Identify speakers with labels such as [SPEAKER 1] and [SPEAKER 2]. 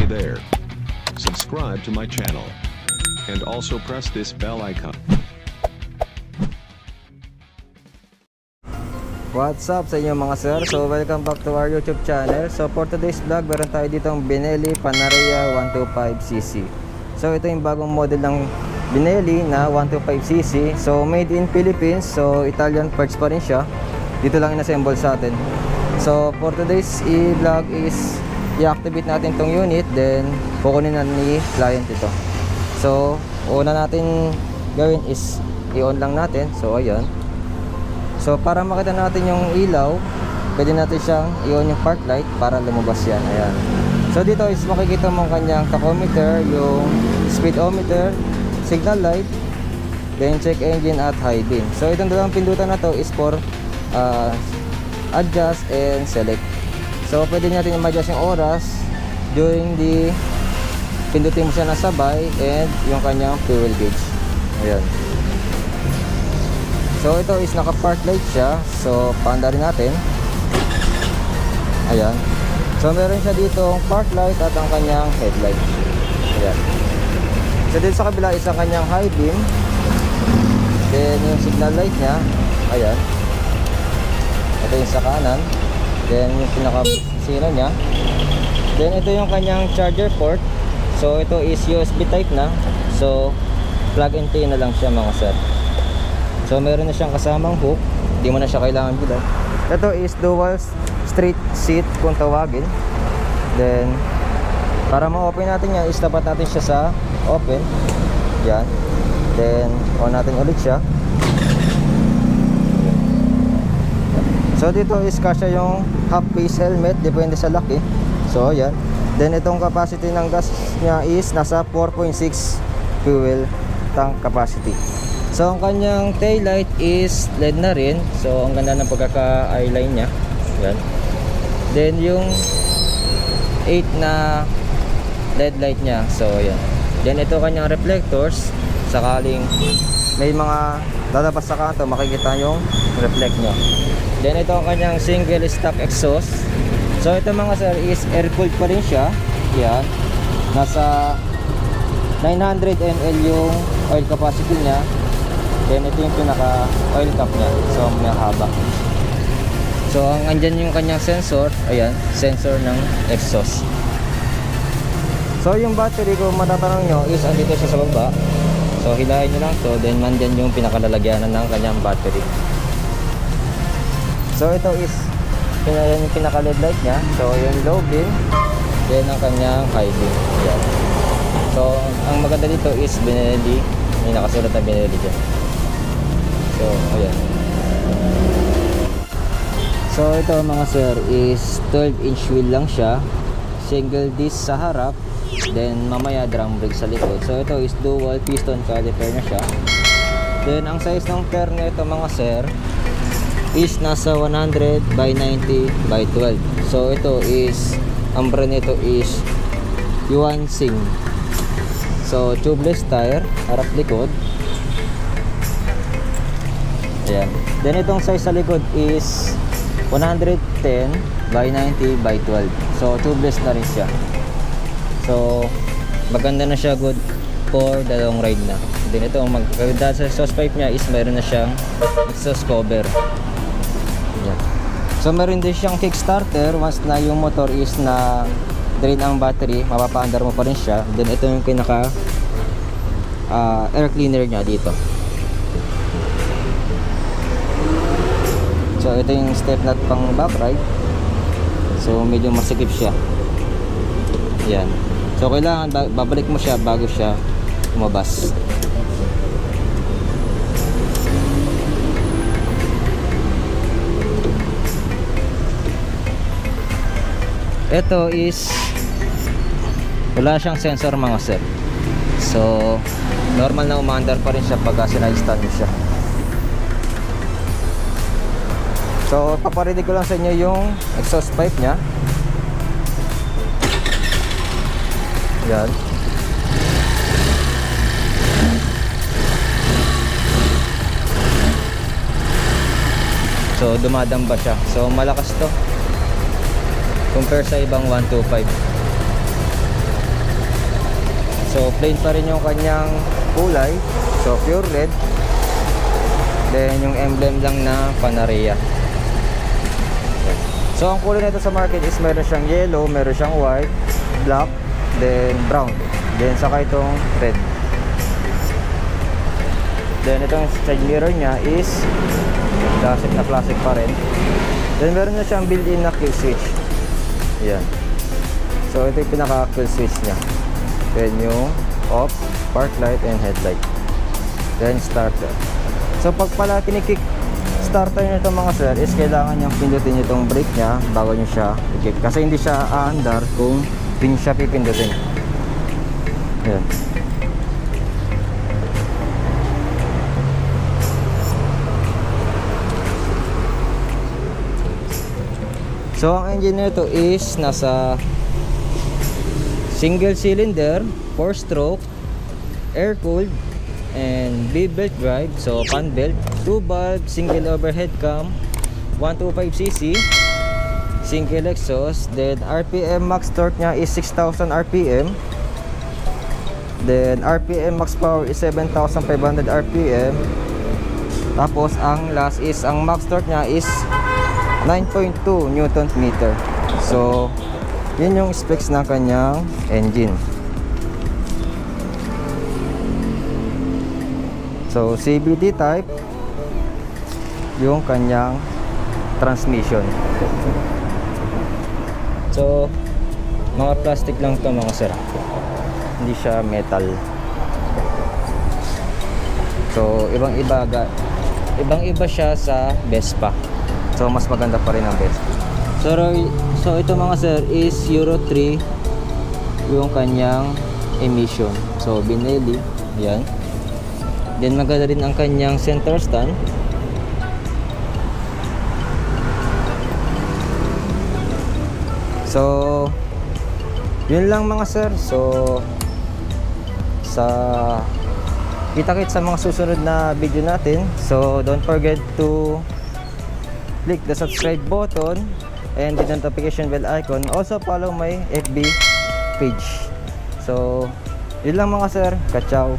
[SPEAKER 1] Hey there. Subscribe to my channel. And also press this bell icon.
[SPEAKER 2] What's up sa inyo mga sir? So welcome back to our YouTube channel. So for today's vlog, meron tayo ditong Benelli Panarea 125cc. So ito yung bagong model ng Benelli na 125cc. So made in Philippines. So Italian parts pa rin siya. Dito lang inassemble sa atin. So for today's vlog is i-activate natin tong unit, then kukunin na ni client ito. So una natin gawin is i-on lang natin. So ayan. So para makita natin yung ilaw, pwede natin siyang i-on yung park light para lumabas yan. Ayan. So dito is makikita mo ang kanyang tachometer, yung speedometer, signal light, then check engine at high beam. So itong dalawang pindutan na to is for adjust and select. So pwede natin i-adjust yung oras during the pindutin mo siya na sabay, and yung kanyang fuel gauge. Ayan. So ito is naka park light siya. So paanda rin natin. Ayan. So meron siya dito park light at ang kanyang headlight. Ayan. So dito sa kabila is ang kanyang high beam, then yung signal light niya. Ayan. Ito yung sa kanan, then yung pinaka-sino niya, then ito yung kanyang charger port. So ito is USB type na, so plug and play na lang siya mga sir. So meron na siyang kasamang hook, hindi mo na siya kailangan bilhin. Ito is dual straight seat kung tawagin. Then para ma-open natin yan is tapat natin siya sa open. Yan. Then on natin ulit siya. So dito is kasya yung half face helmet, depende sa laki. So ayan. Then itong capacity ng gas niya is nasa 4.6 fuel tank capacity. So ang kanyang tail light is LED na rin. So ang ganda ng pagkaka-eyeline niya. Ayan. Then yung 8 na LED light niya. So ayan. Then ito kanyang reflectors. Sakaling may mga lalabas sa kanto, makikita yung reflect nyo. Then ito ang kanyang single stock exhaust. So ito mga sir is air cooled pa rin siya. Yan. Nasa 900 ml yung oil capacity niya. Then ito yung pinaka oil cap niya. So may haba. So ang andyan yung kanyang sensor. Ayan, sensor ng exhaust. So yung battery, kung matatanong nyo, is andito siya sa baba. So hilahin nyo lang to, then nandyan yung pinakalalagyanan ng kanyang battery. So ito is yung pinaka LED light nya. So yung low beam, then ang kanyang high beam. Ayan. So ang maganda dito is Benelli, may nakasulat na Benelli dyan. So ayan. So ito mga sir is 12-inch wheel lang siya, single disc sa harap, then mamaya drum brake sa likod. So ito is dual piston caliper na siya. Then ang size ng tire nito mga sir is nasa 100 by 90 by 12. So ito is, ang brand nito is Yuan Sing. So tubeless tire, harap likod. Ayan. Then itong size sa likod is 110 by 90 by 12. So tubeless na rin siya. So maganda na siya, good for the long ride na. Then ito, magkaganda sa exhaust pipe niya is mayroon na siyang exhaust cover. Yan. So meron din siyang kickstarter. Once na yung motor is na drain ang battery, mapapaandar mo pa rin siya. Then ito yung pinaka air cleaner niya dito. So ito yung step nut pang back ride. So medyo masikip siya. Yan. So kailangan babalik mo siya bago siya lumabas. Ito is wala siyang sensor mga sir. So normal na umaandar pa rin siya pagka sina-stand mo siya. So paparinig ko lang sa inyo yung exhaust pipe nya. Yan. So dumadamba siya. So malakas to compare sa ibang 125. So plain pa rin yung kanyang kulay. So pure red. Then yung emblem lang na Panarea. So ang kulay nito sa market is meron siyang yellow, meron siyang white, black, then brown. Then saka itong red. Then itong side mirror niya is classic na classic pa rin. Then meron na siyang built-in na kill switch. Yan. So ito yung pinaka kill switch niya. Then yung off, park light, and headlight. Then starter. So pag pala kinikick starter nyo itong mga sir is kailangan niyang pindutin itong brake niya bago nyo siya i-kick. Kasi hindi siya aandar kung hindi siya pipindutin. Yan. So ang engine nito is nasa single cylinder, 4-stroke, air-cooled, and B-belt drive. So fan belt, 2-valve, single overhead cam, 125cc, single exhaust. Then RPM max torque nya is 6,000 RPM. Then RPM max power is 7,500 RPM. Tapos ang last is ang max torque nya is 9.2 Newton meter. So yun yung specs ng kanyang engine. So CVT type yung kanyang transmission. So mga plastic lang to mga sir, hindi siya metal. So ibang iba siya sa Vespa. So mas maganda pa rin ang Vespa. So ito mga sir is Euro 3 yung kanyang emission. So Benelli, yan. Then maganda rin ang kanyang center stand. So yun lang mga sir. So kita-kits sa mga susunod na video natin. So don't forget to click the subscribe button and the notification bell icon. Also follow my FB page. So yun lang mga sir. Ka-ciao.